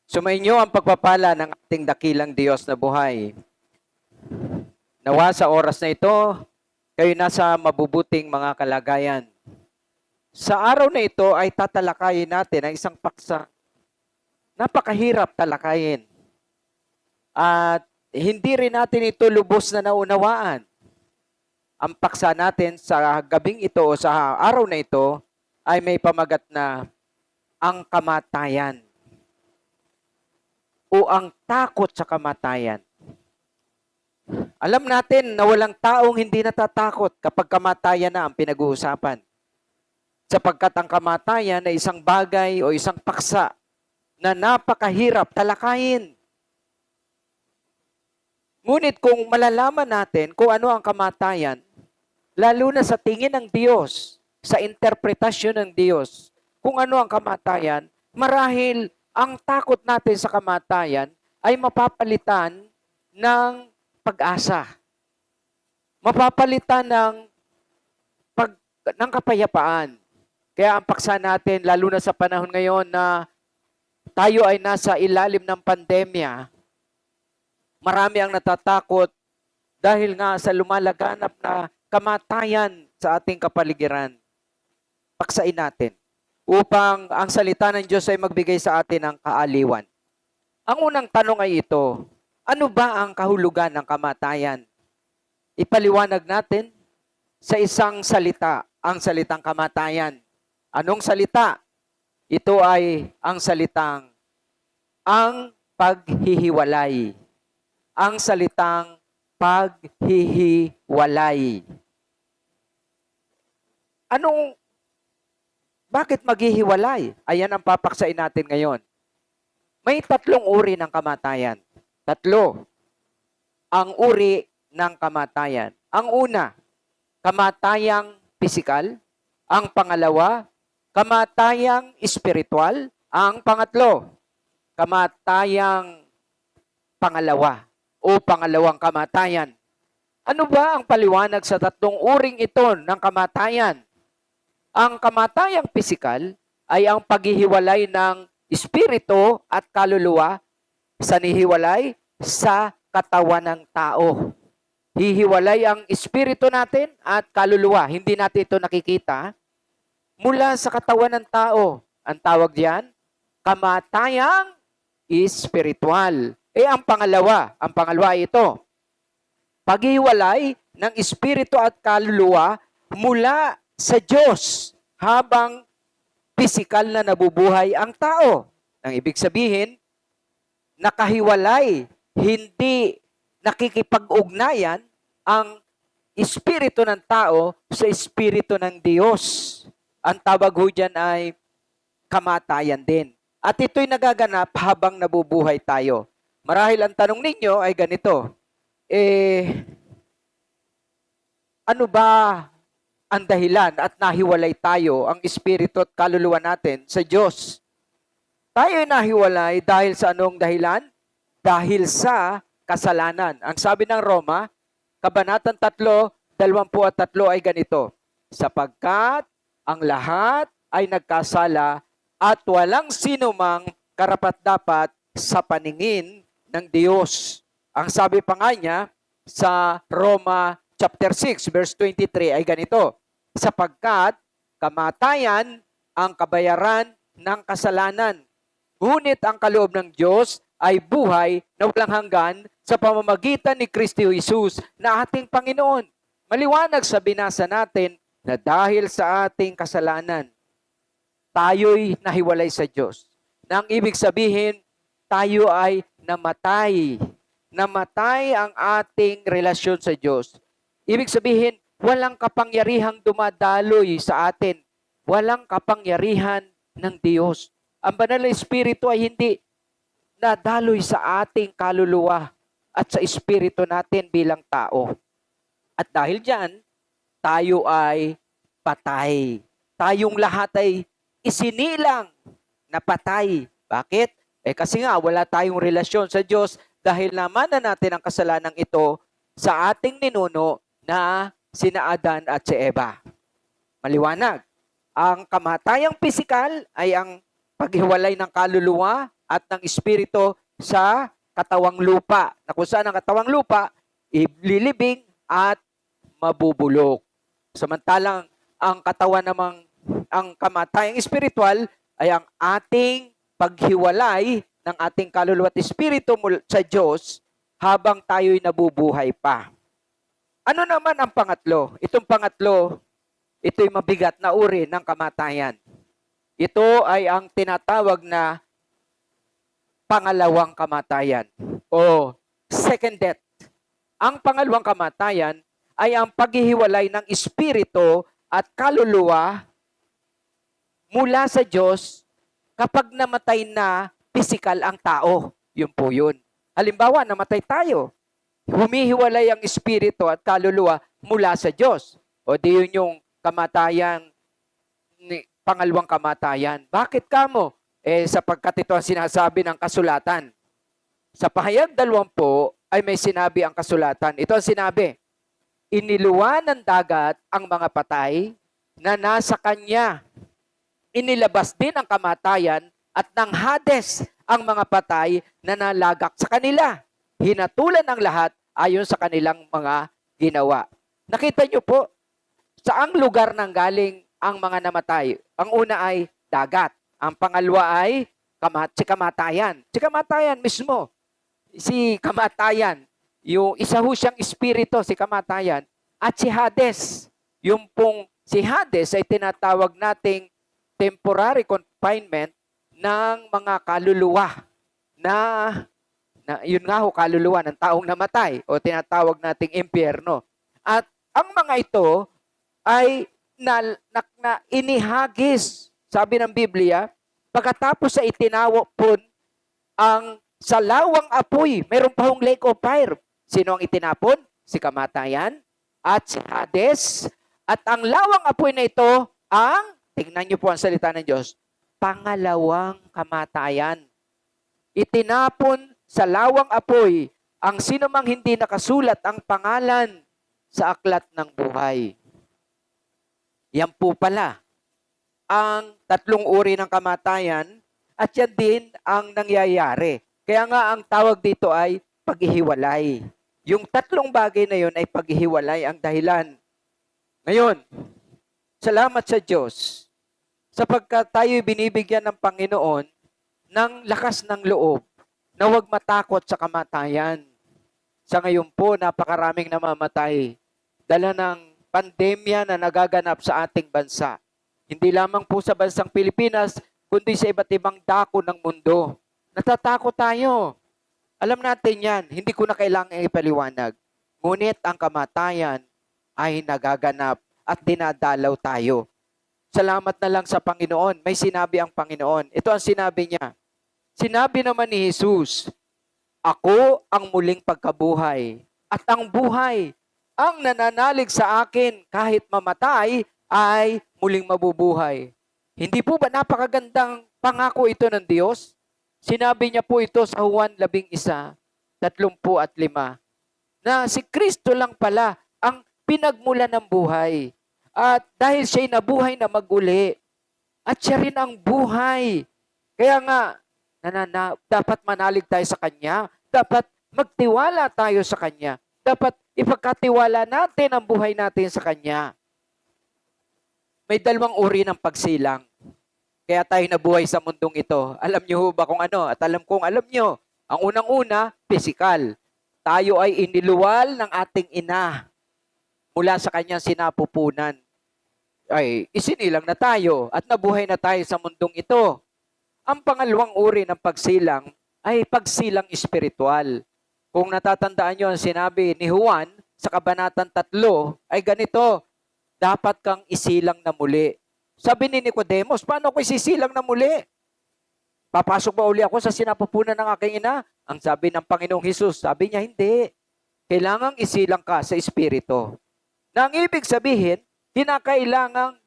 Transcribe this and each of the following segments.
Sumainyo ang pagpapala ng ating dakilang Diyos na buhay. Nawa sa oras na ito, kayo nasa mabubuting mga kalagayan. Sa araw na ito ay tatalakayin natin ang isang paksa. Napakahirap talakayin. At hindi rin natin ito lubos na naunawaan. Ang paksa natin sa gabing ito o sa araw na ito ay may pamagat na ang kamatayan o ang takot sa kamatayan. Alam natin na walang taong hindi natatakot kapag kamatayan na ang pinag-uusapan. Sapagkat ang kamatayan ay isang bagay o isang paksa na napakahirap talakayin. Ngunit kung malalaman natin kung ano ang kamatayan, lalo na sa tingin ng Diyos, sa interpretasyon ng Diyos, kung ano ang kamatayan, marahil ang takot natin sa kamatayan ay mapapalitan ng pag-asa. Mapapalitan ng kapayapaan. Kaya ang paksa natin, lalo na sa panahon ngayon na tayo ay nasa ilalim ng pandemya, marami ang natatakot dahil nga sa lumalaganap na kamatayan sa ating kapaligiran. Paksain natin upang ang salita ng Diyos ay magbigay sa atin ng kaaliwan. Ang unang tanong ay ito, ano ba ang kahulugan ng kamatayan? Ipaliwanag natin sa isang salita, ang salitang kamatayan. Anong salita? Ito ay ang salitang ang paghihiwalay. Ang salitang paghihiwalay. Bakit maghihiwalay? Ayan ang papaksain natin ngayon. May tatlong uri ng kamatayan. Tatlo. Ang uri ng kamatayan. Ang una, kamatayang pisikal. Ang pangalawa, kamatayang espiritual. Ang pangatlo, kamatayang pangalawa o pangalawang kamatayan. Ano ba ang paliwanag sa tatlong uring ito ng kamatayan? Ang kamatayang pisikal ay ang paghihiwalay ng espiritu at kaluluwa sa nihiwalay sa katawan ng tao. Hihiwalay ang espiritu natin at kaluluwa. Hindi natin ito nakikita mula sa katawan ng tao. Ang tawag diyan, kamatayang espiritual. Ang pangalawa ay ito. Paghiwalay ng espiritu at kaluluwa mula sa Diyos habang pisikal na nabubuhay ang tao. Ang ibig sabihin, nakahiwalay, hindi nakikipag-ugnayan ang espiritu ng tao sa espiritu ng Diyos. Ang tawag ho dyan ay kamatayan din. At ito'y nagaganap habang nabubuhay tayo. Marahil ang tanong ninyo ay ganito, ano ba ang dahilan at nahiwalay tayo, ang espiritu at kaluluwa natin sa Diyos? Tayo nahiwalay dahil sa anong dahilan? Dahil sa kasalanan. Ang sabi ng Roma, Kabanatang 3:23 ay ganito, sapagkat ang lahat ay nagkasala at walang sinumang karapat-dapat sa paningin ng Diyos. Ang sabi pa nga niya sa Roma chapter 6 verse 23 ay ganito, sapagkat kamatayan ang kabayaran ng kasalanan. Ngunit ang kaloob ng Diyos ay buhay na walang hanggan sa pamamagitan ni Kristo Jesus na ating Panginoon. Maliwanag sa binasa natin na dahil sa ating kasalanan, tayo'y nahiwalay sa Diyos. Na ang ibig sabihin, tayo ay namatay. Namatay ang ating relasyon sa Diyos. Ibig sabihin, walang kapangyarihang dumadaloy sa atin. Walang kapangyarihan ng Diyos. Ang banal na espiritu ay hindi nadaloy sa ating kaluluwa at sa espiritu natin bilang tao. At dahil diyan, tayo ay patay. Tayong lahat ay isinilang na patay. Bakit? Kasi nga wala tayong relasyon sa Diyos dahil naman na natin ang kasalanang ito sa ating ninuno na sina Adan at si Eva. Maliwanag. Ang kamatayang pisikal ay ang paghiwalay ng kaluluwa at ng espiritu sa katawang lupa. Na kung saan ang katawang lupa, ililibing at mabubulok. Samantalang ang katawan namang ang kamatayang espiritual ay ang ating paghiwalay ng ating kaluluwa at espiritu sa Diyos habang tayo'y nabubuhay pa. Ano naman ang pangatlo? Itong pangatlo, ito'y mabigat na uri ng kamatayan. Ito ay ang tinatawag na pangalawang kamatayan o second death. Ang pangalawang kamatayan ay ang paghihiwalay ng espiritu at kaluluwa mula sa Diyos kapag namatay na physical ang tao. Yun po yun. Halimbawa, namatay tayo. Humihiwalay ang espiritu at kaluluwa mula sa Diyos. O di yun yung kamatayan, pangalawang kamatayan. Bakit kamo? Sapagkat ito ang sinasabi ng kasulatan. Sa pahayag 20 ay may sinabi ang kasulatan. Ito ang sinabi, iniluwa ng dagat ang mga patay na nasa kanya. Inilabas din ang kamatayan at ng Hades ang mga patay na nalagak sa kanila. Hinatulan ang lahat ayon sa kanilang mga ginawa. Nakita niyo po, saang lugar nang galing ang mga namatay? Ang una ay dagat. Ang pangalawa ay si kamatayan. Si kamatayan mismo. Si kamatayan. Yung isa ho siyang espiritu, si kamatayan. At si Hades. Yung pong si Hades ay tinatawag nating temporary confinement ng mga kaluluwa na yun nga ho, kaluluwa ng taong namatay o tinatawag nating impyerno. At ang mga ito ay inihagis, sabi ng Biblia, pagkatapos sa itinapon ang salawang apoy, mayroon pa hong lake of fire. Sino ang itinapon? Si kamatayan at si Hades. At ang lawang apoy na ito, tingnan niyo po ang salita ng Diyos, pangalawang kamatayan. Itinapon sa lawang apoy ang sinumang hindi nakasulat ang pangalan sa aklat ng buhay. Yan po pala ang tatlong uri ng kamatayan at yan din ang nangyayari. Kaya nga ang tawag dito ay paghihiwalay. Yung tatlong bagay na yun ay paghihiwalay ang dahilan. Ngayon, salamat sa Diyos sapagkat tayo binibigyan ng Panginoon ng lakas ng loob na huwag matakot sa kamatayan. Sa ngayon po, napakaraming namamatay. Dala ng pandemya na nagaganap sa ating bansa. Hindi lamang po sa bansang Pilipinas, kundi sa iba't ibang dako ng mundo. Natatakot tayo. Alam natin yan, hindi ko na kailangan ipaliwanag. Ngunit ang kamatayan ay nagaganap at dinadalaw tayo. Salamat na lang sa Panginoon. May sinabi ang Panginoon. Ito ang sinabi niya. Sinabi naman ni Jesus, ako ang muling pagkabuhay at ang buhay. Ang nananalig sa akin kahit mamatay ay muling mabubuhay. Hindi po ba napakagandang pangako ito ng Diyos? Sinabi niya po ito sa Juan 11:35 na si Kristo lang pala ang pinagmula ng buhay. At dahil siya'y nabuhay na maguli, at siya rin ang buhay. Kaya nga, dapat manalig tayo sa Kanya. Dapat magtiwala tayo sa Kanya. Dapat ipagkatiwala natin ang buhay natin sa Kanya. May dalawang uri ng pagsilang. Kaya tayo nabuhay sa mundong ito. Alam niyo ba kung ano? At alam kong alam niyo. Ang unang-una, physical. Tayo ay iniluwal ng ating ina mula sa Kanyang sinapupunan. Ay, isinilang na tayo at nabuhay na tayo sa mundong ito. Ang pangalawang uri ng pagsilang ay pagsilang espiritual. Kung natatandaan nyo ang sinabi ni Juan sa Kabanatang 3, ay ganito, dapat kang isilang na muli. Sabi ni Nicodemus, paano ko isisilang na muli? Papasok ba uli ako sa sinapupunan ng aking ina? Ang sabi ng Panginoong Hesus, sabi niya, hindi. Kailangang isilang ka sa espiritu. Na ang ibig sabihin, kinakailangang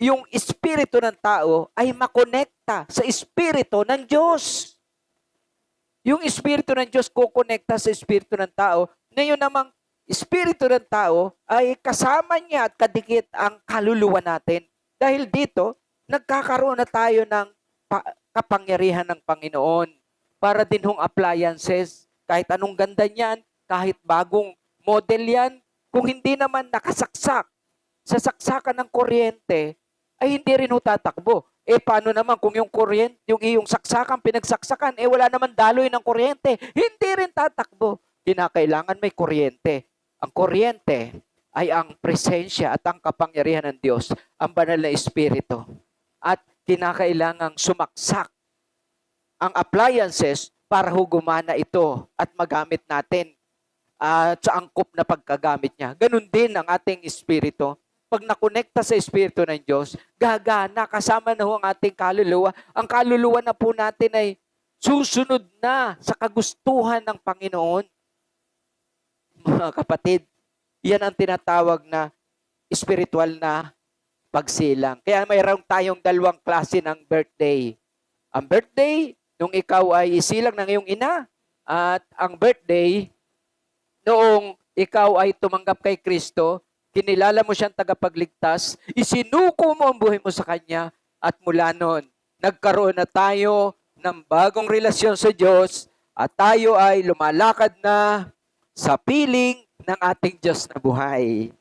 yung espiritu ng tao ay makonekta sa espiritu ng Diyos. Yung espiritu ng Diyos kukonekta sa espiritu ng tao, ngayon namang espiritu ng tao ay kasama niya at kadikit ang kaluluwa natin. Dahil dito, nagkakaroon na tayo ng kapangyarihan ng Panginoon. Para din hong appliances, kahit anong ganda niyan, kahit bagong model yan, kung hindi naman nakasaksak sa saksakan ng kuryente, ay hindi rin ho tatakbo. Paano naman kung yung kuryente, yung iyong saksakan, pinagsaksakan, wala naman daloy ng kuryente, hindi rin tatakbo. Kinakailangan may kuryente. Ang kuryente ay ang presensya at ang kapangyarihan ng Diyos, ang banal na Espiritu. At kinakailangang sumaksak ang appliances para ho gumana ito at magamit natin sa angkop na pagkagamit niya. Ganun din ang ating Espiritu. Pag nakonekta sa Espiritu ng Diyos, gagana, kasama na ho ang ating kaluluwa. Ang kaluluwa na po natin ay susunod na sa kagustuhan ng Panginoon. Mga kapatid, yan ang tinatawag na spiritual na pagsilang. Kaya mayroon tayong dalawang klase ng birthday. Ang birthday, nung ikaw ay isilang ng iyong ina, at ang birthday, noong ikaw ay tumanggap kay Kristo, kinilala mo siyang tagapagligtas, isinuko mo ang buhay mo sa Kanya, at mula noon, nagkaroon na tayo ng bagong relasyon sa Diyos, at tayo ay lumalakad na sa piling ng ating Diyos na buhay.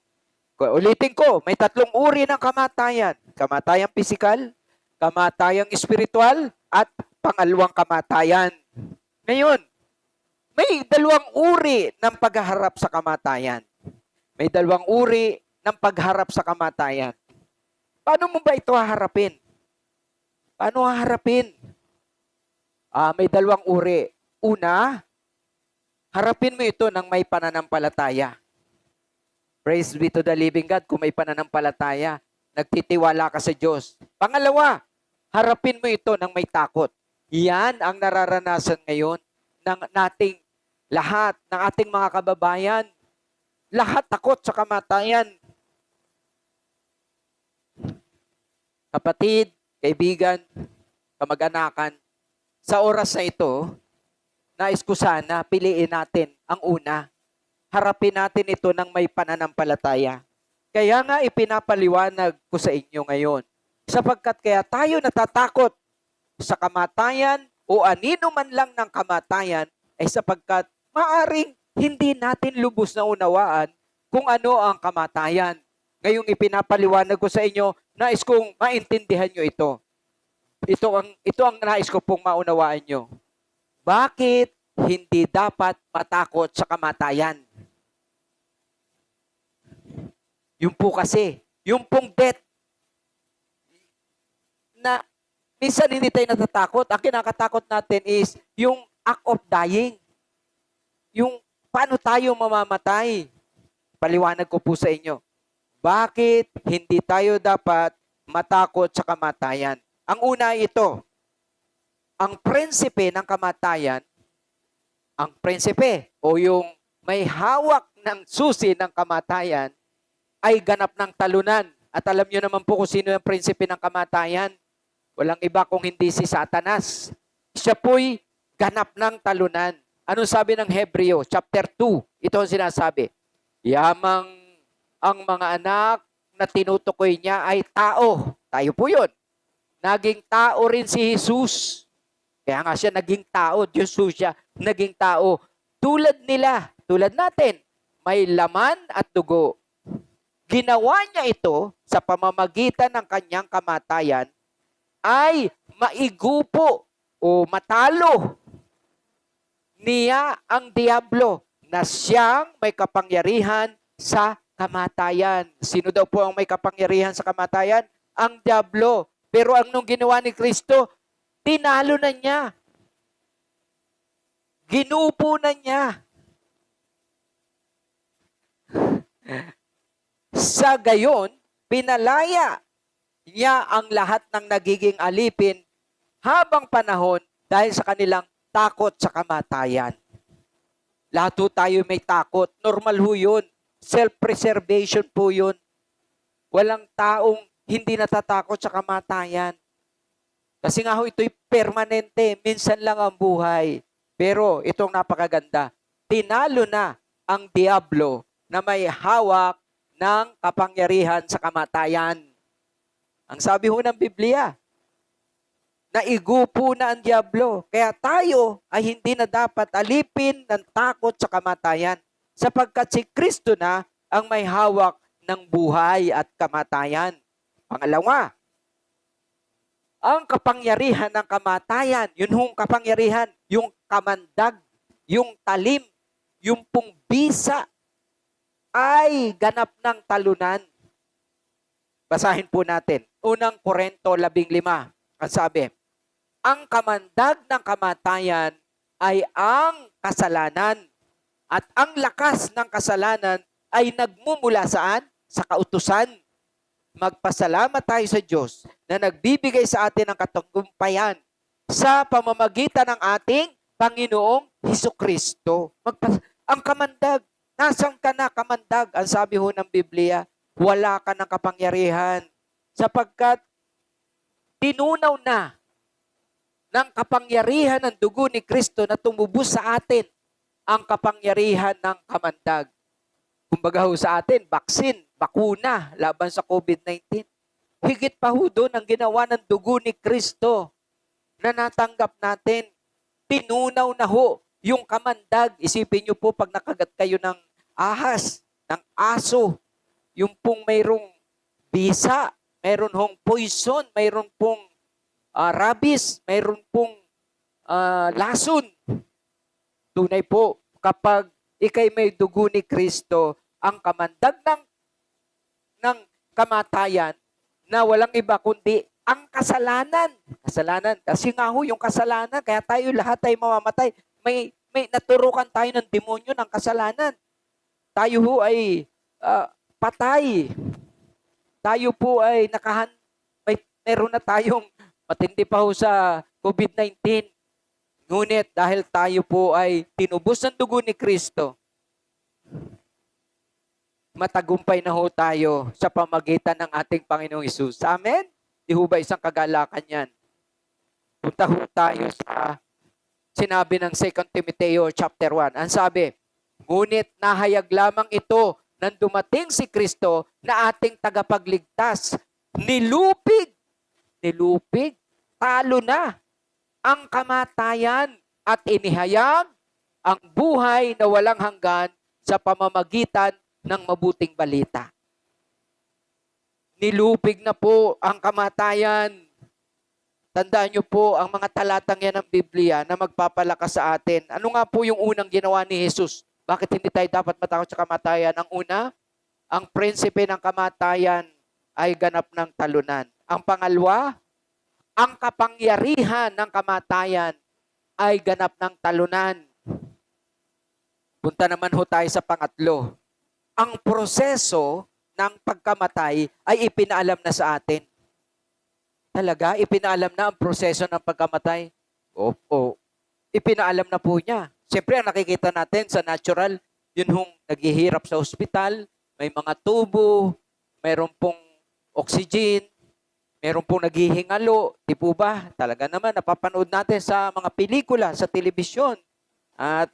Ulitin ko, may tatlong uri ng kamatayan. Kamatayang pisikal, kamatayang espiritual, at pangalawang kamatayan. Ngayon, may dalawang uri ng pagharap sa kamatayan. May dalawang uri ng pagharap sa kamatayan. Paano mo ba ito haharapin? Paano haharapin? May dalawang uri. Una, harapin mo ito ng may pananampalataya. Praise be to the living God kung may pananampalataya. Nagtitiwala ka sa Diyos. Pangalawa, harapin mo ito ng may takot. Yan ang nararanasan ngayon ng nating lahat, ng ating mga kababayan. Lahat takot sa kamatayan. Kapatid, kaibigan, kamag-anakan, sa oras na ito, nais ko sana piliin natin ang una. Harapin natin ito ng may pananampalataya. Kaya nga ipinapaliwanag ko sa inyo ngayon. Sapagkat kaya tayo natatakot sa kamatayan o anino man lang ng kamatayan ay sapagkat maaring hindi natin lubos na unawaan kung ano ang kamatayan. Ngayong ipinapaliwanag ko sa inyo, nais kong maintindihan nyo ito. Ito ang nais ko pong maunawaan nyo. Bakit hindi dapat matakot sa kamatayan? Yung po kasi, yung pong death, na minsan hindi tayo natatakot. Ang kinakatakot natin is yung act of dying. Yung paano tayo mamamatay? Paliwanag ko po sa inyo. Bakit hindi tayo dapat matakot sa kamatayan? Ang una ito, ang prinsipe ng kamatayan, ang prinsipe o yung may hawak ng susi ng kamatayan ay ganap ng talunan. At alam nyo naman po kung sino yung prinsipe ng kamatayan. Walang iba kung hindi si Satanas. Siya po'y ganap ng talunan. Ano sabi ng Hebreo? Chapter 2. Ito ang sinasabi. Yamang ang mga anak na tinutukoy niya ay tao. Tayo po yun. Naging tao rin si Jesus. Kaya nga siya naging tao. Diyos po siya naging tao. Tulad nila, tulad natin, may laman at dugo. Ginawa niya ito sa pamamagitan ng kanyang kamatayan ay maigupo o matalo niya ang diablo na siyang may kapangyarihan sa kamatayan. Sino daw po ang may kapangyarihan sa kamatayan? Ang diablo. Pero anong ginawa ni Kristo? Tinalo na niya. Ginupo na niya. Sa gayon, pinalaya niya ang lahat ng nagiging alipin habang panahon dahil sa kanilang takot sa kamatayan. Lahat po tayo may takot. Normal ho yun. Self-preservation po yun. Walang taong hindi natatakot sa kamatayan. Kasi nga ho, ito'y permanente. Minsan lang ang buhay. Pero itong napakaganda. Tinalo na ang diablo na may hawak ng kapangyarihan sa kamatayan. Ang sabi ho ng Biblia, Naigupo na ang diablo. Kaya tayo ay hindi na dapat alipin ng takot sa kamatayan, sapagkat si Kristo na ang may hawak ng buhay at kamatayan. Pangalawa, ang kapangyarihan ng kamatayan, yun hong kapangyarihan, yung kamandag, yung talim, yung pong bisa, ay ganap ng talunan. Basahin po natin. Unang Korinto 15. Ang sabi, ang kamandag ng kamatayan ay ang kasalanan. At ang lakas ng kasalanan ay nagmumula saan? Sa kautusan. Magpasalamat tayo sa Diyos na nagbibigay sa atin ng katagumpayan sa pamamagitan ng ating Panginoong Hesukristo. Ang kamandag, nasaan ka na kamandag? Ang sabi ho ng Biblia, wala ka ng kapangyarihan sapagkat tinunaw na ng kapangyarihan ng dugo ni Kristo na tumubos sa atin ang kapangyarihan ng kamandag. Kumbaga ho sa atin, vaccine, bakuna laban sa COVID-19. Higit pa ho doon ang ginawa ng dugo ni Kristo na natanggap natin. Tinunaw na ho yung kamandag. Isipin nyo po pag nakagat kayo ng ahas, ng aso, yung pong mayroong bisa, mayroon hong poison, mayroon pong rabies, mayroon pong lason. Tunay po, kapag ikay may dugo ni Kristo, ang kamandag ng kamatayan na walang iba kundi ang kasalanan. Kasalanan. Kasi nga ho, yung kasalanan, kaya tayo lahat ay mamamatay. May naturukan tayo ng demonyo ng kasalanan. Tayo ho ay patay. Tayo po ay meron na tayong matindi pa ho sa COVID-19. Ngunit dahil tayo po ay tinubos ng dugo ni Kristo, matagumpay na ho tayo sa pamagitan ng ating Panginoong Hesus. Amen? Di ho ba isang kagalakan yan? Punta ho tayo sa sinabi ng 2 Timoteo chapter 1. Ang sabi, ngunit nahayag lamang ito nang dumating si Kristo na ating tagapagligtas. Nilupig, talo na ang kamatayan at inihayag ang buhay na walang hanggan sa pamamagitan ng mabuting balita. Nilupig na po ang kamatayan. Tandaan niyo po ang mga talatang yan ng Biblia na magpapalakas sa atin. Ano nga po yung unang ginawa ni Jesus? Bakit hindi tayo dapat matakot sa kamatayan? Ang una, ang prinsipe ng kamatayan ay ganap ng talunan. Ang pangalawa, ang kapangyarihan ng kamatayan ay ganap ng talunan. Punta naman ho tayo sa pangatlo. Ang proseso ng pagkamatay ay ipinaalam na sa atin. Talaga, ipinaalam na ang proseso ng pagkamatay? Opo. Ipinaalam na po niya. Siyempre, ang nakikita natin sa natural, yun hong naghihirap sa ospital, may mga tubo, mayroon pong oxygen, mayroon pong naghihingalo. Di po ba? Talaga naman, napapanood natin sa mga pelikula, sa telebisyon. At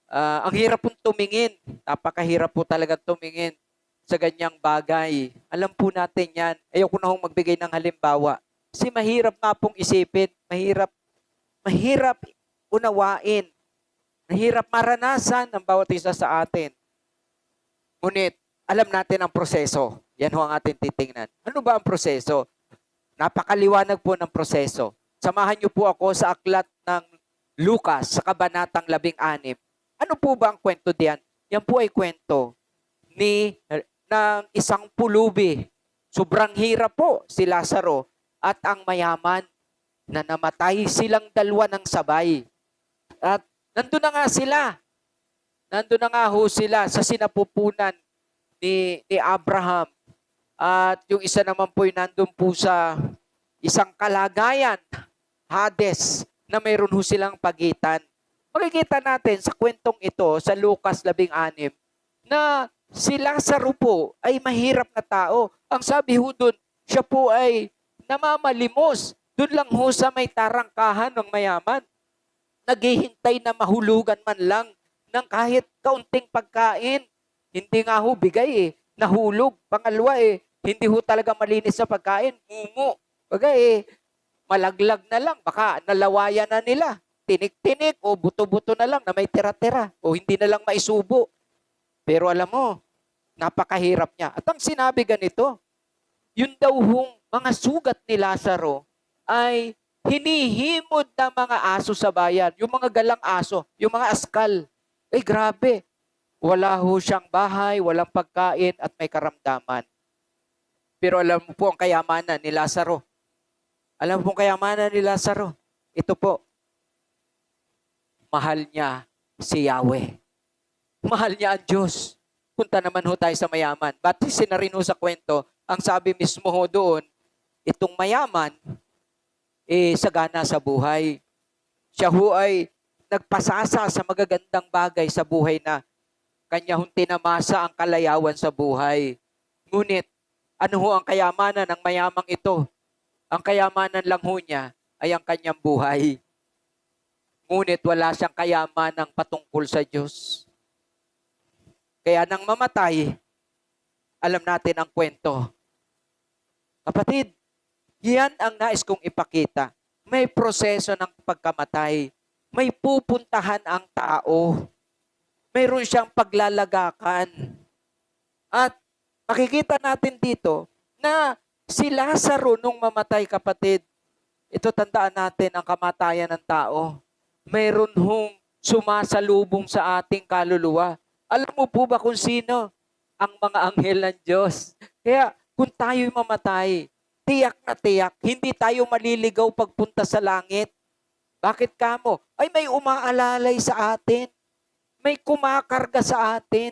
ang hirap pong tumingin. Napakahirap po talaga tumingin sa ganyang bagay. Alam po natin yan. Ayoko na hong magbigay ng halimbawa. Kasi mahirap nga pong isipin. Mahirap unawain. Mahirap maranasan ng bawat isa sa atin. Ngunit, alam natin ang proseso. Yan ho ang ating titingnan. Ano ba ang proseso? Napakaliwanag po ng proseso. Samahan niyo po ako sa aklat ng Lucas sa kabanatang 16. Ano po ba ang kwento diyan? Yan po ay kwento ng isang pulubi. Sobrang hirap po si Lazaro at ang mayaman na namatay silang dalawa ng sabay. At nandun na nga sila. Nandun na nga ho sila sa sinapupunan ni Abraham. At yung isa naman po ay nandun po sa isang kalagayan, Hades, na mayroon ho silang pagitan. Makikita natin sa kwentong ito, sa Lucas 16, na si Lazaro po ay mahirap na tao. Ang sabi ho doon, siya po ay namamalimos. Doon lang ho sa may tarangkahan ng mayaman. Naghihintay na mahulugan man lang ng kahit kaunting pagkain. Hindi nga ho bigay nahulog. Pangalawa hindi ho talaga malinis sa pagkain. Mumu. Bagay malaglag na lang, baka nalawayan na nila. Tinik-tinik o buto-buto na lang na may tira-tira o hindi na lang maisubo. Pero alam mo, napakahirap niya. At ang sinabi ganito, yun daw hong mga sugat ni Lazaro ay hinihimod ng mga aso sa bayan. Yung mga galang aso, yung mga askal. Eh grabe, wala ho siyang bahay, walang pagkain at may karamdaman. Pero alam mo po ang kayamanan ni Lazaro. Alam mo po ang kayamanan ni Lazaro. Ito po, mahal niya si Yahweh. Mahal niya ang Diyos. Punta naman ho tayo sa mayaman. Batisin na rin ho sa kwento, ang sabi mismo ho doon, itong mayaman, sagana sa buhay. Siya ho ay nagpasasa sa magagandang bagay sa buhay na kanya hong tinamasa ang kalayawan sa buhay. Ngunit, ano ho ang kayamanan ng mayamang ito? Ang kayamanan lang ho niya ay ang kanyang buhay. Ngunit wala siyang kayamanang patungkol sa Diyos. Kaya nang mamatay, alam natin ang kwento. Kapatid, yan ang nais kong ipakita. May proseso ng pagkamatay. May pupuntahan ang tao. Mayroon siyang paglalagakan. At makikita natin dito na si Lazaro nung mamatay, kapatid, ito tandaan natin ang kamatayan ng tao. Mayroon hong sumasalubong sa ating kaluluwa. Alam mo po ba kung sino? Ang mga anghel ng Diyos. Kaya kung tayo'y mamatay, tiyak na tiyak, hindi tayo maliligaw pagpunta sa langit. Bakit kamo? Ay may umaalalay sa atin. May kumakarga sa atin.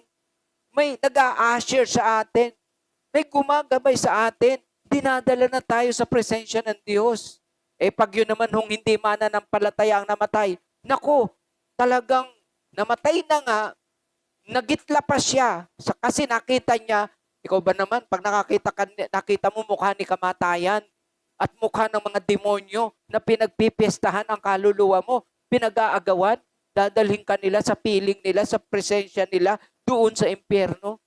May nag-a-usher sa atin. May gumagabay sa atin. Dinadala na tayo sa presensya ng Diyos. Eh pag yun naman hong hindi mananampalataya ang namatay, naku, talagang namatay na nga, nagitla pa siya kasi nakita niya, ikaw ba naman, pag nakita mo mukha ni kamatayan at mukha ng mga demonyo na pinagpipiestahan ang kaluluwa mo, pinag-aagawan, dadalhin ka nila sa piling nila, sa presensya nila, doon sa impyerno.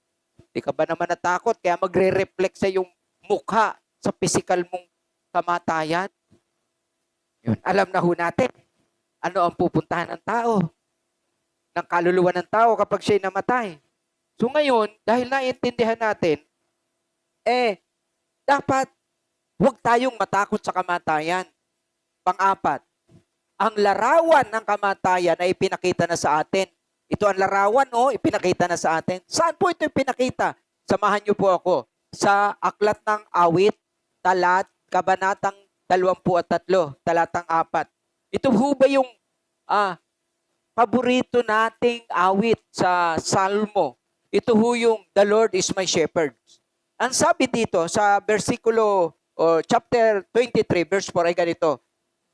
Di ka ba naman natakot? Kaya magre-reflect sa yung mukha sa physical mong kamatayan. Yun, alam na ho natin, ano ang pupuntahan ng tao, ng kaluluwa ng tao kapag siya'y namatay. So ngayon, dahil naiintindihan natin, dapat huwag tayong matakot sa kamatayan. Pang-apat, ang larawan ng kamatayan ay ipinakita na sa atin. Ito ang larawan, ipinakita na sa atin. Saan po ito ipinakita? Samahan niyo po ako sa Aklat ng Awit, Kabanatang 23, talatang 4. Ito ho ba yung paborito nating awit sa Salmo? Ito ho yung The Lord is my shepherd. Ang sabi dito sa versikulo chapter 23 verse 4 ay ganito,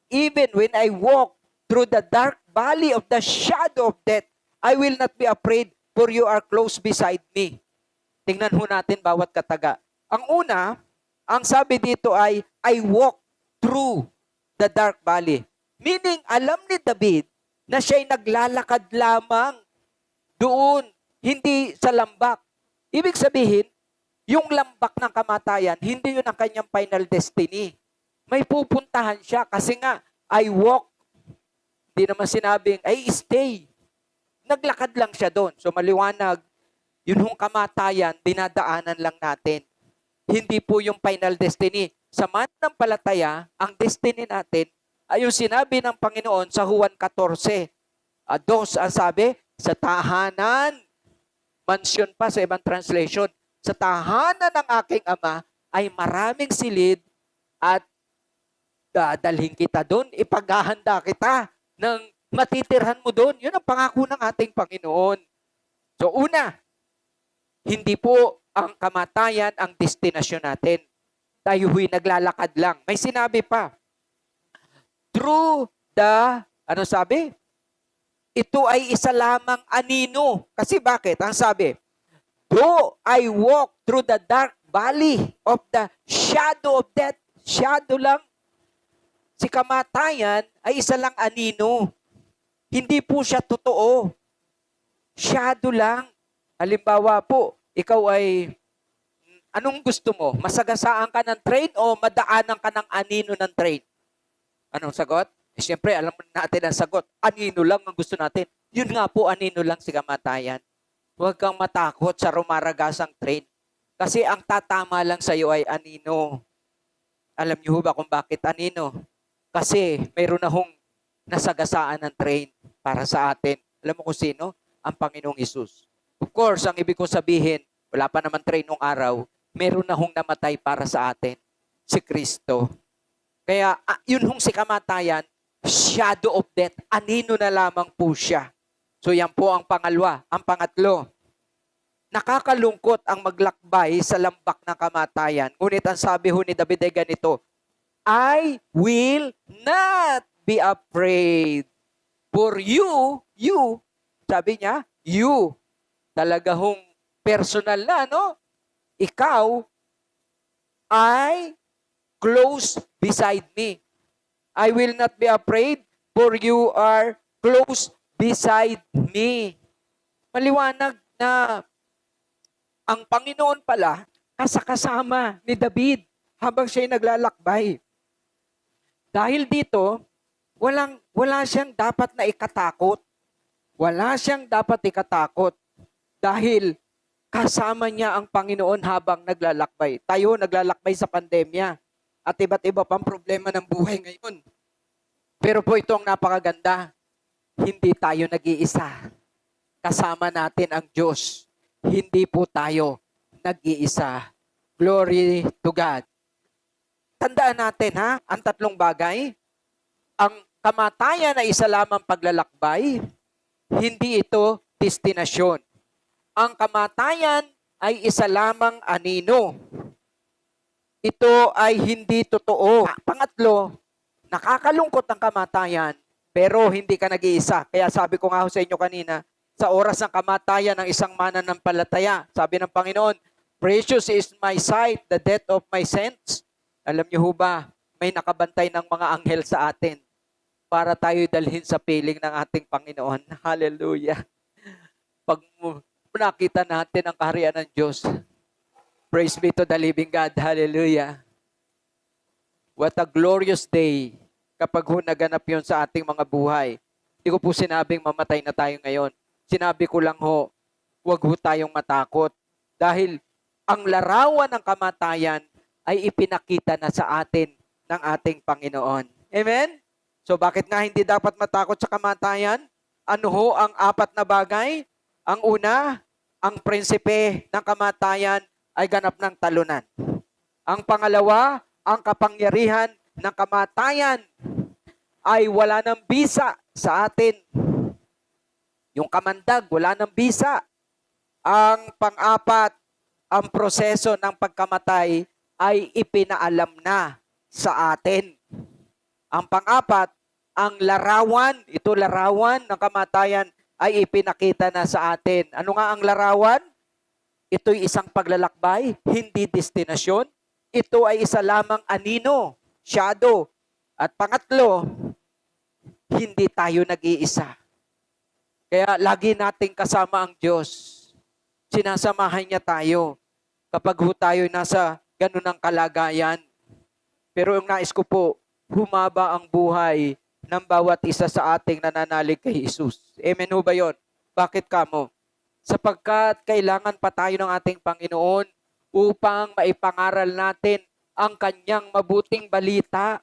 even when I walk through the dark valley of the shadow of death, I will not be afraid, for you are close beside me. Tingnan ho natin bawat kataga. Ang una, ang sabi dito ay, I walk through the dark valley. Meaning, alam ni David na siya'y naglalakad lamang doon, hindi sa lambak. Ibig sabihin, yung lambak ng kamatayan, hindi yun ang kanyang final destiny. May pupuntahan siya kasi nga, I walk. Hindi naman sinabing, I stay. Naglakad lang siya doon. So maliwanag, yun hong kamatayan, dinadaanan lang natin. Hindi po yung final destiny. Sa mananampalataya, ang destiny natin ay yung sinabi ng Panginoon sa Juan 14. 2 ang sabi, sa tahanan, mansion pa sa ibang translation, sa tahanan ng aking Ama ay maraming silid at dadalhin kita doon, ipaghahanda kita ng matitirhan mo doon. Yun ang pangako ng ating Panginoon. So una, hindi po ang kamatayan ang destinasyon natin. Tayo huwag naglalakad lang. May sinabi pa, through the, ano sabi? Ito ay isa lamang anino. Kasi bakit? Ang sabi, though I walk through the dark valley of the shadow of death, shadow lang, si kamatayan ay isa lang anino. Hindi po siya totoo. Shadow lang. Halimbawa po, ikaw ay, anong gusto mo? Masagasaan ka ng train o madaanan ka ng anino ng train? Anong sagot? Siyempre, alam natin ang sagot. Anino lang ang gusto natin. Yun nga po, anino lang si kamatayan. Huwag kang matakot sa rumaragasang train. Kasi ang tatama lang sa iyo ay anino. Alam niyo ba kung bakit anino? Kasi mayroon na hong nasagasaan ng train para sa atin. Alam mo kung sino? Ang Panginoong Hesus. Of course, ang ibig ko sabihin, wala pa naman train nung araw, meron na hong namatay para sa atin, si Kristo. Kaya yun hong si kamatayan, shadow of death, anino na lamang po siya. So yan po ang pangalawa. Ang pangatlo, nakakalungkot ang maglakbay sa lambak ng kamatayan. Ngunit ang sabi ho ni David ay ganito, I will not be afraid. For you, sabi niya, you, talaga hong personal na, no? Ikaw ay close beside me. I will not be afraid, for you are close beside me. Maliwanag na ang Panginoon pala kasama ni David habang siya'y naglalakbay. Dahil dito, wala siyang dapat na ikatakot. Wala siyang dapat ikatakot dahil kasama niya ang Panginoon habang naglalakbay. Tayo naglalakbay sa pandemya at iba't iba pang problema ng buhay ngayon. Pero po ito ang napakaganda. Hindi tayo nag-iisa. Kasama natin ang Diyos. Hindi po tayo nag-iisa. Glory to God. Tandaan natin ang tatlong bagay. Ang kamatayan ay isa lamang paglalakbay. Hindi ito destinasyon. Ang kamatayan ay isa lamang anino. Ito ay hindi totoo. Pangatlo, nakakalungkot ang kamatayan, pero hindi ka nag-iisa. Kaya sabi ko nga sa inyo kanina, sa oras ng kamatayan ng isang mananampalataya, sabi ng Panginoon, precious is my sight, the death of my saints. Alam niyo ho ba, may nakabantay ng mga anghel sa atin para tayo dalhin sa piling ng ating Panginoon. Hallelujah. Pag nakita natin ang kaharian ng Diyos, praise be to the living God. Hallelujah. What a glorious day kapag naganap yun sa ating mga buhay. Hindi ko po sinabing mamatay na tayo ngayon. Sinabi ko lang ho, huwag ho tayong matakot. Dahil ang larawan ng kamatayan ay ipinakita na sa atin ng ating Panginoon. Amen? So bakit nga hindi dapat matakot sa kamatayan? Ano ho ang apat na bagay? Ang una, ang prinsipe ng kamatayan ay ganap ng talunan. Ang pangalawa, ang kapangyarihan ng kamatayan ay wala ng bisa sa atin. Yung kamandag, wala ng bisa. Ang pang-apat, ang proseso ng pagkamatay ay ipinaalam na sa atin. Ang pang-apat, ang larawan, ito larawan ng kamatayan ay ipinakita na sa atin. Ano nga ang larawan? Ito'y isang paglalakbay, hindi destinasyon. Ito ay isa lamang anino, shadow. At pangatlo, hindi tayo nag-iisa. Kaya lagi nating kasama ang Diyos. Sinasamahan niya tayo kapag tayo nasa ganun ang kalagayan. Pero yung nais ko po, humaba ang buhay ng bawat isa sa ating nananalig kay Jesus. Amen ho ba yun? Bakit kamo? Sapagkat kailangan pa tayo ng ating Panginoon upang maipangaral natin ang kanyang mabuting balita.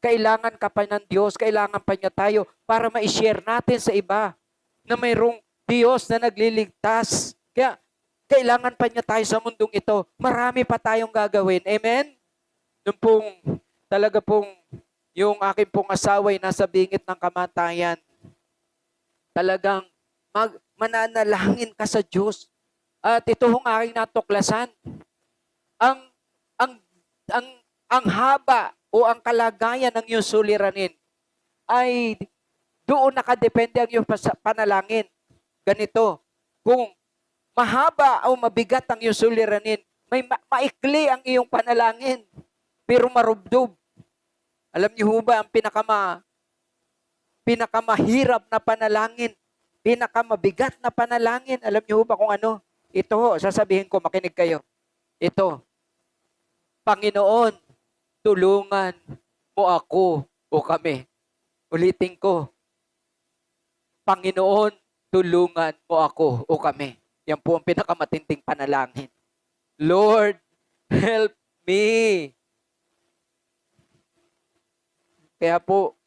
Kailangan ka pa ng Diyos, kailangan pa niya tayo para ma-share natin sa iba na mayroong Diyos na nagliligtas. Kaya kailangan pa niya tayo sa mundong ito. Marami pa tayong gagawin. Amen? Yung pong, talaga pong, yung aking pong asaway nasa bingit ng kamatayan, talagang mananalangin ka sa Diyos. At ito hong aking natuklasan. Ang haba o ang kalagayan ng iyong suliranin ay doon nakadepende ang iyong panalangin. Ganito, kung mahaba o mabigat ang iyong suliranin, may maikli ang iyong panalangin, pero marubdob. Alam niyo ho ba ang pinakamahirap na panalangin, pinakamabigat na panalangin, alam niyo ho ba kung ano? Ito ho, sasabihin ko, makinig kayo. Ito, Panginoon, tulungan mo ako o kami? Ulitin ko, Panginoon, tulungan mo ako o kami. Yan po ang pinakamatinding panalangin. Lord, help me. Kaya po,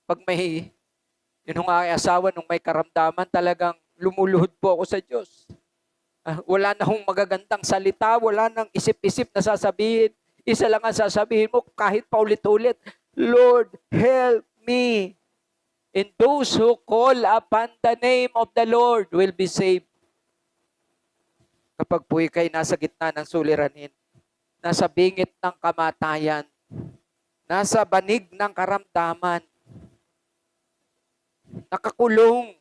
pag may, yun ang aking asawa, nung may karamdaman, talagang lumuluhod po ako sa Diyos. Wala na hong magagandang salita, wala nang isip-isip na sasabihin. Isa lang ang sasabihin mo kahit paulit-ulit, Lord, help me. And those who call upon the name of the Lord will be saved. Kapag po ikay nasa gitna ng suliranin, nasa bingit ng kamatayan, nasa banig ng karamdaman, nakakulong,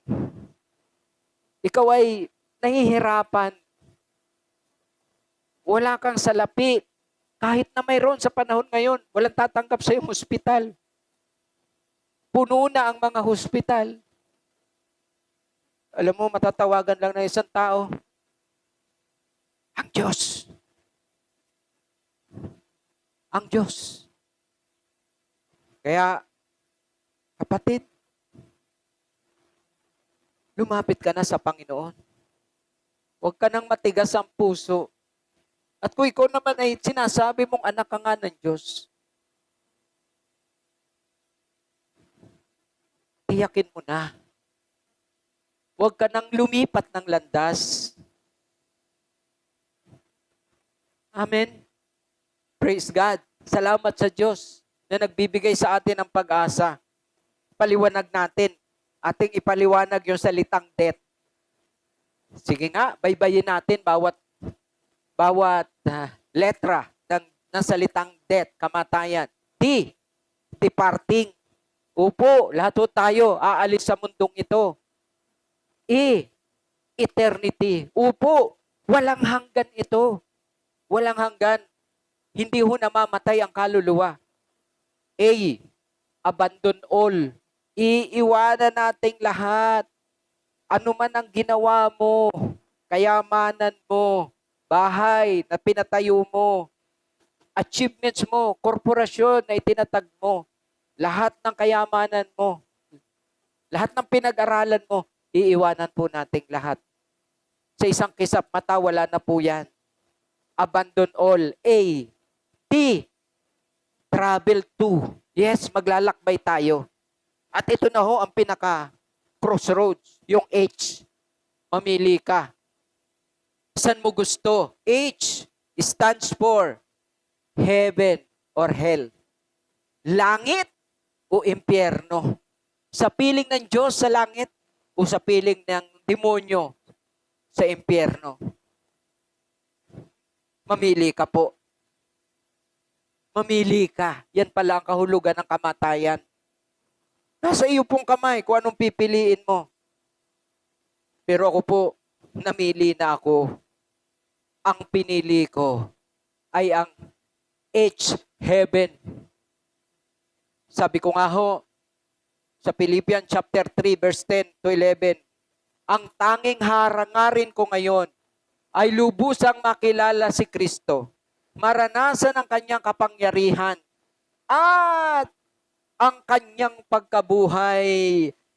ikaw ay nahihirapan, wala kang salapi, kahit na mayroon sa panahon ngayon, walang tatanggap sa iyong hospital. Puno na ang mga hospital. Alam mo, matatawagan lang ng isang tao, ang Diyos. Ang Diyos. Kaya, kapatid, lumapit ka na sa Panginoon. Huwag ka nang matigas ang puso. At kung ikaw naman ay sinasabi mong anak ka nga ng Diyos, tiyakin mo na. Huwag ka nang lumipat ng landas. Amen. Praise God. Salamat sa Diyos na nagbibigay sa atin ng pag-asa. Paliwanag natin. Ating ipaliwanag yung salitang death. Sige nga, baybayin natin bawat letra ng salitang death, kamatayan. D, departing. Upo, lahat tayo aalis sa mundong ito. E, eternity. Upo, walang hanggan ito. Walang hanggan. Hindi ho namamatay ang kaluluwa. A, abandon all. Iiwanan nating lahat. Ano man ang ginawa mo, kayamanan mo, bahay na pinatayo mo, achievements mo, korporasyon na itinatag mo, lahat ng kayamanan mo, lahat ng pinag-aralan mo, iiwanan po nating lahat. Sa isang kisap mata, wala na po yan. Abandon all. A. T. Travel to. Yes, maglalakbay tayo. At ito na ho ang pinaka-crossroads, yung H. Mamili ka. Saan mo gusto? H stands for heaven or hell. Langit o impyerno. Sa piling ng Diyos sa langit o sa piling ng demonyo sa impyerno. Mamili ka po. Mamili ka. Yan pala ang kahulugan ng kamatayan. Nasa iyo pong kamay kung anong pipiliin mo. Pero ako po, namili na ako. Ang pinili ko ay ang H, heaven. Sabi ko nga ho, sa Philippians chapter 3, verse 10 to 11, ang tanging harangarin ko ngayon ay lubusang makilala si Kristo, maranasan ang kanyang kapangyarihan, at ang kanyang pagkabuhay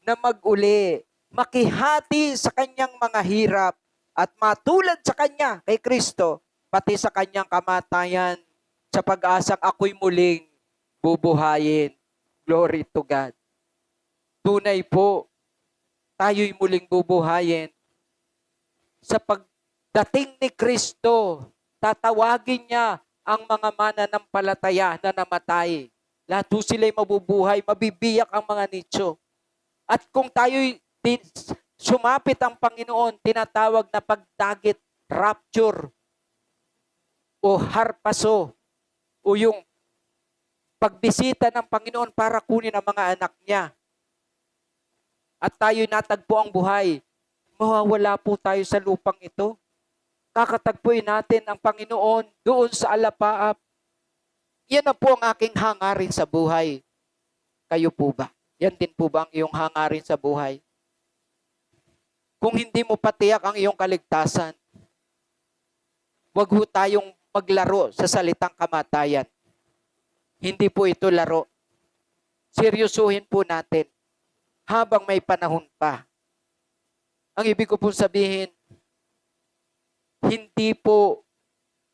na mag-uli, makihati sa kanyang mga hirap, at matulad sa kanya, kay Kristo, pati sa kanyang kamatayan, sa pag-asang ako'y muling bubuhayin. Glory to God. Tunay po, tayo'y muling bubuhayin. Sa pagdating ni Kristo, tatawagin niya ang mga mananampalataya na namatay. Lahat po sila'y mabubuhay, mabibiyak ang mga nicho. At kung tayo'y sumapit ang Panginoon, tinatawag na pagdagit, rapture, o harpaso, o yung pagbisita ng Panginoon para kunin ang mga anak niya. At tayo'y natagpo ang buhay, mawawala po tayo sa lupang ito. Kakatagpuin natin ang Panginoon doon sa alapaap. Yan na po ang aking hangarin sa buhay. Kayo po ba? Yan din po ba ang iyong hangarin sa buhay? Kung hindi mo patiyak ang iyong kaligtasan, wag ho tayong maglaro sa salitang kamatayan. Hindi po ito laro. seryosuhin po natin habang may panahon pa. Ang ibig ko pong sabihin, hindi po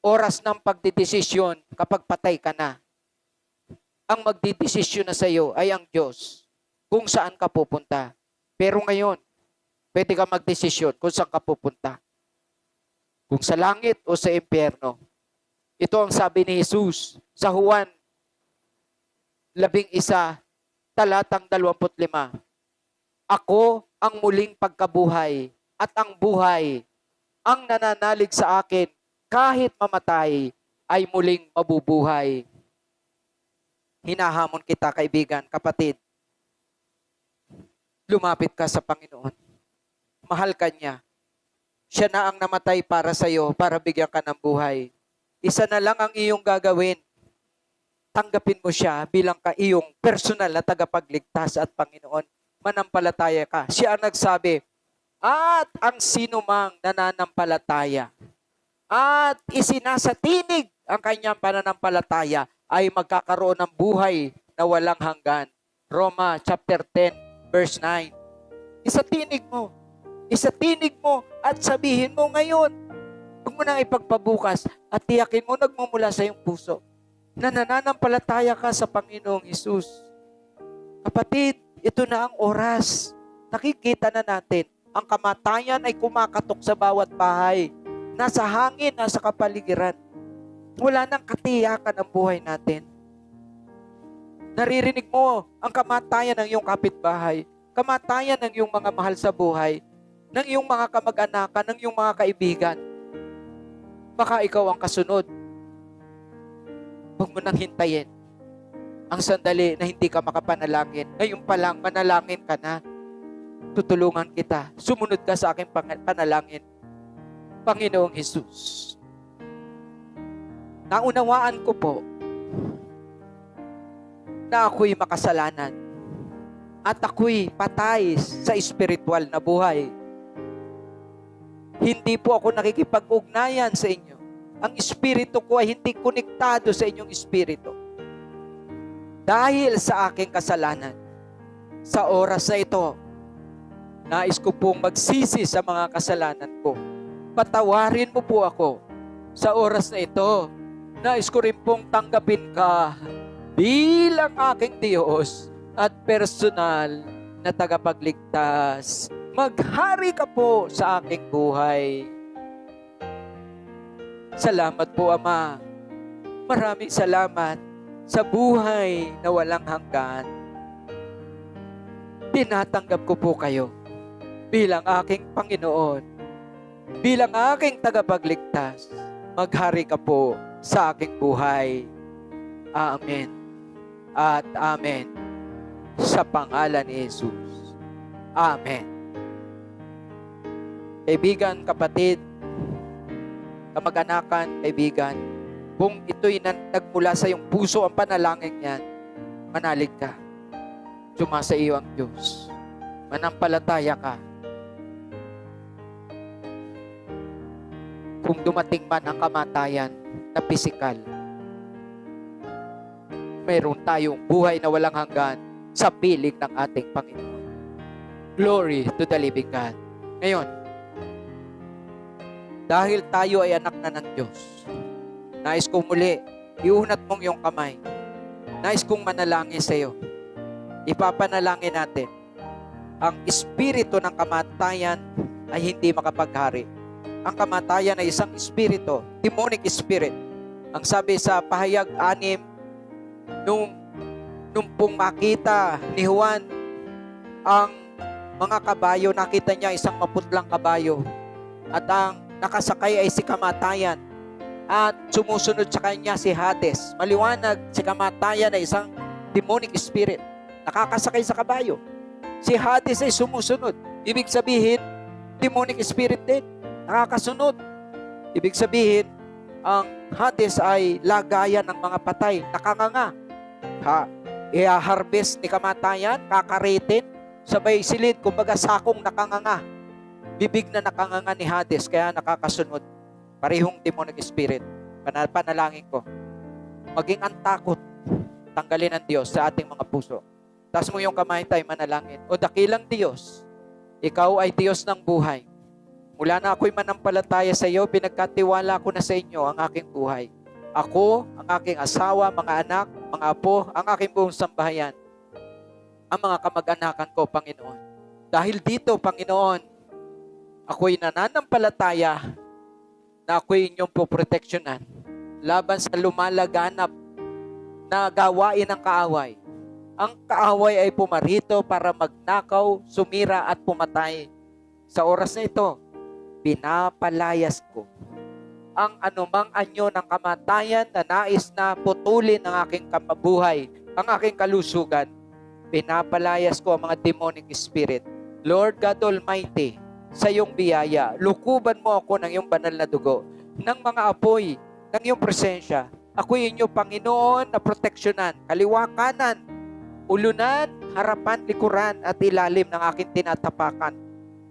oras ng pagdidesisyon kapag patay ka na. Ang magdidesisyon na sa iyo ay ang Diyos kung saan ka pupunta. Pero ngayon, pwede ka magdesisyon kung saan ka pupunta. Kung sa langit o sa impyerno. Ito ang sabi ni Jesus sa Juan 11, talatang 25. Ako ang muling pagkabuhay at ang buhay. Ang nananalig sa akin kahit mamatay ay muling mabubuhay. Hinahamon kita, kaibigan, kapatid. Lumapit ka sa Panginoon. Mahal ka niya. Siya na ang namatay para sa iyo, para bigyan ka ng buhay. Isa na lang ang iyong gagawin. Tanggapin mo siya bilang iyong personal na tagapagligtas at Panginoon. Manampalataya ka. Siya ang nagsabi, at ang sinumang nananampalataya at isinasatinig ang kanyang pananampalataya ay magkakaroon ng buhay na walang hanggan. Roma chapter 10 verse 9. Isatinig mo at sabihin mo ngayon. Huwag mo nang ipagpabukas at tiyakin mo nagmumula sa iyong puso na nananampalataya ka sa Panginoong Hesus. Kapatid, ito na ang oras. Nakikita na natin, ang kamatayan ay kumakatok sa bawat bahay. Nasa hangin, nasa kapaligiran. Wala nang katiyakan ang buhay natin. Naririnig mo ang kamatayan ng iyong kapitbahay, kamatayan ng iyong mga mahal sa buhay, ng iyong mga kamag-anakan, ng iyong mga kaibigan. Baka ikaw ang kasunod. Huwag mo nang hintayin ang sandali na hindi ka makapanalangin. Ngayon pa lang, manalangin ka na. Tutulungan kita. Sumunod ka sa aking panalangin. Panginoong Hesus, naunawaan ko po na ako'y makasalanan at ako'y patay sa espiritual na buhay. Hindi po ako nakikipag-ugnayan sa inyo. Ang espiritu ko ay hindi konektado sa inyong espiritu. Dahil sa aking kasalanan, sa oras na ito, nais ko pong magsisi sa mga kasalanan ko. Patawarin mo po ako sa oras na ito. Nais ko rin pong tanggapin ka bilang aking Diyos at personal na tagapagligtas. Maghari ka po sa aking buhay. Salamat po, Ama. Maraming salamat sa buhay na walang hanggan. Tinatanggap ko po kayo bilang aking Panginoon, bilang aking tagapagligtas. Maghari ka po sa aking buhay. Amen at amen. Sa pangalan ni Jesus. Amen. Kaibigan, kapatid, kamag-anakan, kaibigan, kung ito'y nagmula sa iyong puso ang panalangin niyan, manalig ka. Sumasa iyo ang Diyos. Manampalataya ka. Kung dumating man ang kamatayan na pisikal, mayroon tayong buhay na walang hanggan sa piling ng ating Panginoon. Glory to the living God. Ngayon, dahil tayo ay anak na ng Diyos, nais kong muli, iunat mong iyong kamay. Nais kong manalangin sa iyo. Ipapanalangin natin. Ang espiritu ng kamatayan ay hindi makapaghari. Ang kamatayan ay isang espiritu, demonic spirit. Ang sabi sa pahayag 6, nung pong makita ni Juan ang mga kabayo, nakita niya isang maputlang kabayo. At ang nakasakay ay si kamatayan. At sumusunod sa kanya si Hades. Maliwanag, si kamatayan ay isang demonic spirit. Nakakasakay sa kabayo. Si Hades ay sumusunod. Ibig sabihin, demonic spirit din. Nakakasunod. Ibig sabihin, ang Hades ay lagayan ng mga patay. Nakanganga. I-harvest ni kamatayan, kakaritin, sabay silid, kumbaga sakong nakanganga. Bibig na nakanganga ni Hades, kaya nakakasunod. Parehong demonic spirit. Panalangin ko. Maging ang takot, tanggalin ng Diyos sa ating mga puso. Taas mo yung kamay, tayo manalangin. O dakilang Diyos, ikaw ay Diyos ng buhay. Mula na ako'y manampalataya sa iyo, pinagkatiwala ko na sa inyo ang aking buhay. Ako, ang aking asawa, mga anak, mga apo, ang aking buong sambahayan, ang mga kamag-anakan ko, Panginoon. Dahil dito, Panginoon, ako'y nananampalataya na ako'y inyong poproteksyonan laban sa lumalaganap na gawain ng kaaway. Ang kaaway ay pumarito para magnakaw, sumira at pumatay. Sa oras na ito, pinapalayas ko ang anumang anyo ng kamatayan na nais na putulin ang aking kamabuhay, ang aking kalusugan. Pinapalayas ko ang mga demonic spirit. Lord God Almighty, sa iyong biyaya, lukuban mo ako ng iyong banal na dugo, ng mga apoy, ng iyong presensya. Ako'y inyong Panginoon na proteksyonan, kaliwa kanan, ulunan, harapan, likuran at ilalim ng aking tinatapakan.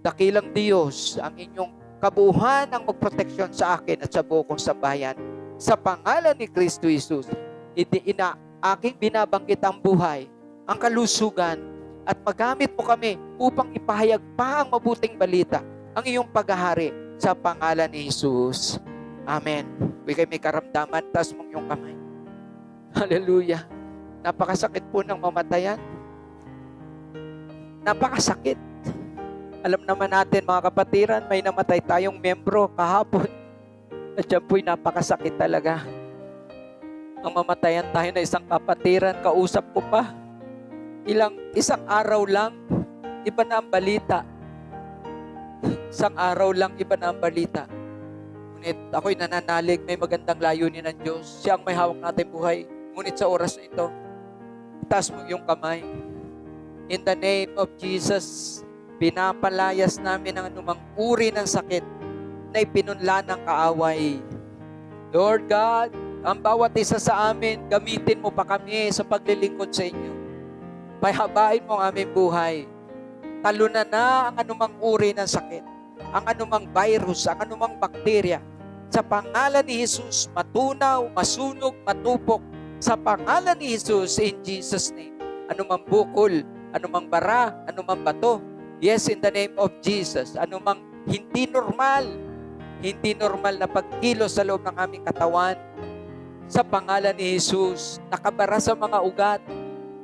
Dakilang Diyos, ang inyong kabuuan ang magproteksyon sa akin at sa buong kong sambahayan. Sa pangalan ni Kristo Jesus, aking binabanggit ang buhay, ang kalusugan, at magamit mo kami upang ipahayag pa ang mabuting balita, ang iyong paghahari sa pangalan ni Jesus. Amen. Huwag kayo may karamdaman, taas mong iyong kamay. Hallelujah. Napakasakit po ng mamatayan. Napakasakit. Alam naman natin mga kapatiran, may namatay tayong membro kahapon. At yan po'y napakasakit talaga. Ang mamatayan tayo na isang kapatiran, kausap ko pa. Isang araw lang, iba na ang balita. Isang araw lang, iba na ang balita. Ngunit ako'y nananalig, may magandang layunin ng Diyos. Siya ang may hawak natin buhay. Ngunit sa oras na ito, itaas mo yung kamay. In the name of Jesus, pinapalayas namin ang anumang uri ng sakit na ipinunla ng kaaway. Lord God, ang bawat isa sa amin, gamitin mo pa kami sa paglilingkod sa inyo. Pahabain mo ang aming buhay. Talunan na ang anumang uri ng sakit, ang anumang virus, ang anumang bakterya. Sa pangalan ni Jesus, matunaw, masunog, matupok. Sa pangalan ni Jesus, in Jesus' name. Anumang bukol, anumang bara, anumang bato. Yes, in the name of Jesus. Anumang hindi normal na pagkilos sa loob ng aming katawan. Sa pangalan ni Jesus, nakabara sa mga ugat,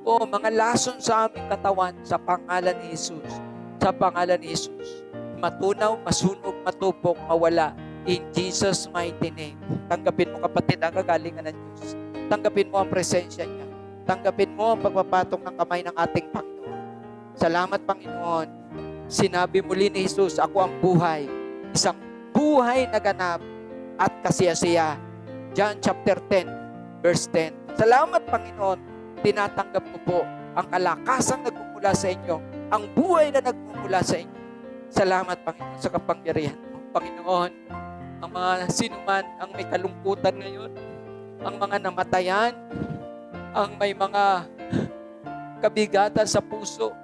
o mga lason sa aming katawan, sa pangalan ni Jesus. Sa pangalan ni Jesus. Matunaw, masunog, matupok, mawala. In Jesus' mighty name. Tanggapin mo kapatid ang kagalingan ng Diyos. Tanggapin mo ang presensya niya. Tanggapin mo ang pagpapatong ng kamay ng ating Panginoon. Salamat Panginoon. Sinabi muli ni Jesus, ako ang buhay. Isang buhay na ganap at kasiyasiya. John chapter 10, verse 10. Salamat Panginoon. Tinatanggap ko po ang kalakasang nagmumula sa inyo, ang buhay na nagmumula sa inyo. Salamat, Panginoon, sa kapangyarihan mo. Panginoon, ang mga sinuman, ang may kalungkutan ngayon, ang mga namatayan, ang may mga kabigatan sa puso,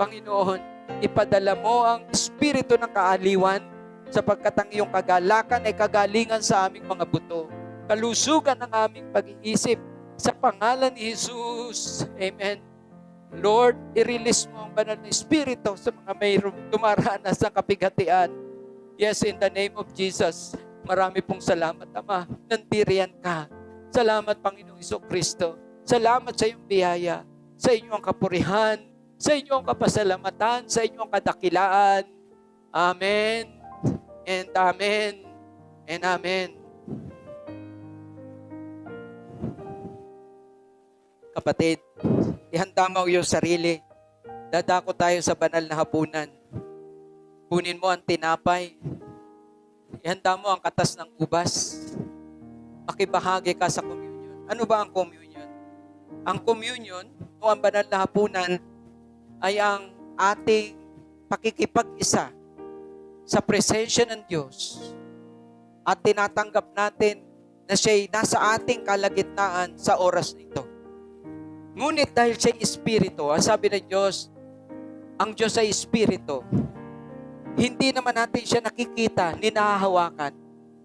Panginoon, ipadala mo ang espiritu ng kaaliwan sapagkat ang iyong kagalakan ay kagalingan sa aming mga buto, kalusugan ng aming pag-iisip, sa pangalan ni Jesus. Amen. Lord, i-release mo ang banal na espiritu sa mga mayroong dumaranas ng kapigatian. Yes, in the name of Jesus. Marami pong salamat, Ama. Nandiriyan ka. Salamat, Panginoong Jesucristo. Salamat sa iyong biyaya, sa inyong kapurihan, sa inyong kapasalamatan, sa inyong kadakilaan. Amen. And amen. And amen. Kapatid, ihanda mo iyong sarili. Dadako tayo sa banal na hapunan. Kunin mo ang tinapay. Ihanda mo ang katas ng ubas. Makibahagi ka sa communion. Ano ba ang communion? Ang communion o ang banal na hapunan ay ang ating pakikipag-isa sa presensya ng Diyos. At tinatanggap natin na siya'y nasa ating kalagitnaan sa oras nito. Ngunit dahil siya'y Espiritu, ang sabi ng Diyos, ang Diyos ay Espiritu. Hindi naman natin siya nakikita, ni nahahawakan.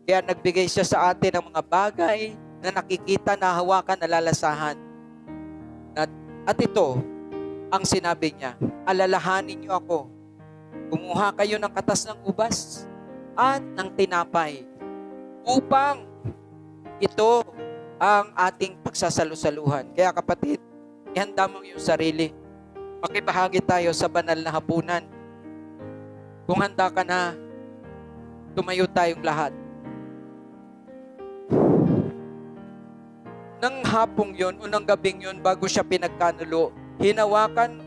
Kaya nagbigay siya sa atin ng mga bagay na nakikita, nahahawakan, nalalasahan. At ito, ang sinabi niya, alalahanin niyo ako. Kumuha kayo ng katas ng ubas at ng tinapay upang ito ang ating pagsasalusaluhan. Kaya kapatid, ihanda mo yung sarili. Makibahagi tayo sa banal na hapunan. Kung handa ka na, tumayo tayong lahat. Nang hapong yon o nang gabing yon bago siya pinagkanulo, hinawakan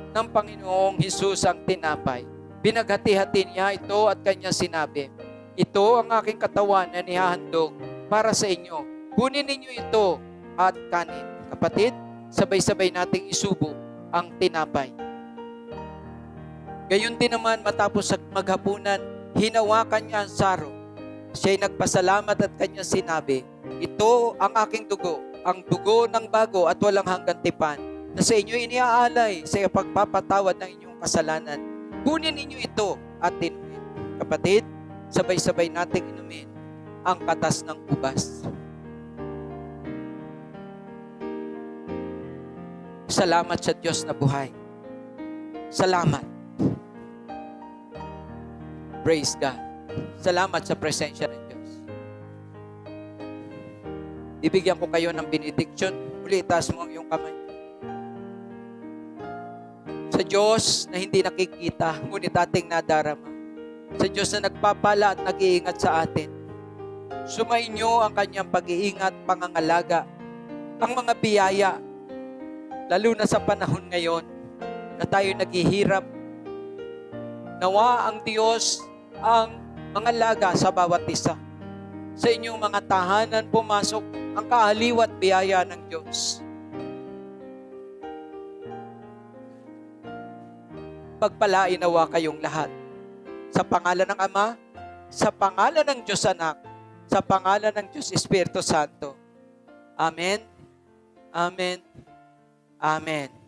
ng Panginoong Hesus ang tinapay. Pinaghati-hati niya ito at kanya sinabi, ito ang aking katawan na nihahandog para sa inyo. Kunin ninyo ito at kanin. Kapatid, sabay-sabay nating isubo ang tinapay. Gayon din naman matapos maghapunan, hinawakan niya ang saro. Siya'y nagpasalamat at kanya sinabi, ito ang aking dugo, ang dugo ng bago at walang hanggang tipan, na sa inyo iniaalay sa pagpapatawad ng inyong kasalanan. Kunin ninyo ito at inumin. Kapatid, sabay-sabay nating inumin ang katas ng ubas. Salamat sa Diyos na buhay. Salamat. Praise God. Salamat sa presensya ng Diyos. Ibigyan ko kayo ng benediction. Uli, itaas mo ang iyong kamay. Sa Diyos na hindi nakikita, ngunit ating nadarama. Sa Diyos na nagpapala at nag-iingat sa atin. Sumainyo ang kanyang pag-iingat, pangangalaga, ang mga biyaya, lalo na sa panahon ngayon na tayo naghihirap. Nawa ang Diyos ang mga laga sa bawat isa. Sa inyong mga tahanan pumasok ang kaaliw at biyaya ng Diyos. Pagpalain nawa kayong lahat. Sa pangalan ng Ama, sa pangalan ng Diyos Anak, sa pangalan ng Diyos Espiritu Santo. Amen. Amen. Amen.